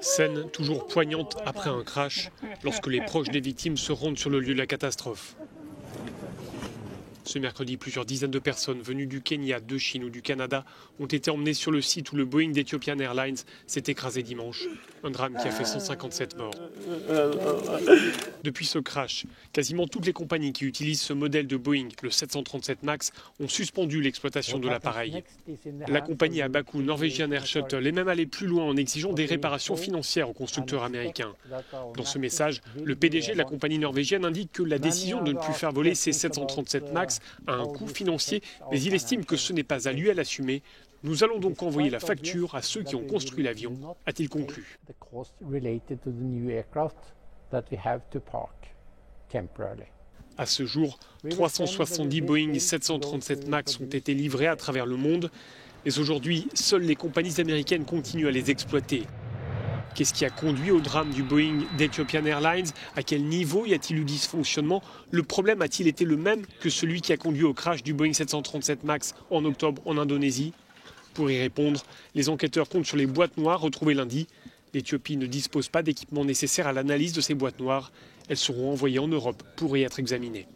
Scène toujours poignante après un crash, lorsque les proches des victimes se rendent sur le lieu de la catastrophe. Ce mercredi, plusieurs dizaines de personnes venues du Kenya, de Chine ou du Canada ont été emmenées sur le site où le Boeing d'Ethiopian Airlines s'est écrasé dimanche. Un drame qui a fait 157 morts. Depuis ce crash, quasiment toutes les compagnies qui utilisent ce modèle de Boeing, le 737 MAX, ont suspendu l'exploitation de l'appareil. La compagnie à Bakou, Norwegian Air Shuttle, est même allée plus loin en exigeant des réparations financières aux constructeurs américains. Dans ce message, le PDG de la compagnie norvégienne indique que la décision de ne plus faire voler ces 737 MAX a un coût financier, mais il estime que ce n'est pas à lui à l'assumer. Nous allons donc envoyer la facture à ceux qui ont construit l'avion, a-t-il conclu. À ce jour, 370 Boeing 737 MAX ont été livrés à travers le monde, mais aujourd'hui, seules les compagnies américaines continuent à les exploiter. Qu'est-ce qui a conduit au drame du Boeing d'Ethiopian Airlines? À quel niveau y a-t-il eu dysfonctionnement? Le problème a-t-il été le même que celui qui a conduit au crash du Boeing 737 MAX en octobre en Indonésie? Pour y répondre, les enquêteurs comptent sur les boîtes noires retrouvées lundi. L'Éthiopie ne dispose pas d'équipements nécessaires à l'analyse de ces boîtes noires. Elles seront envoyées en Europe pour y être examinées.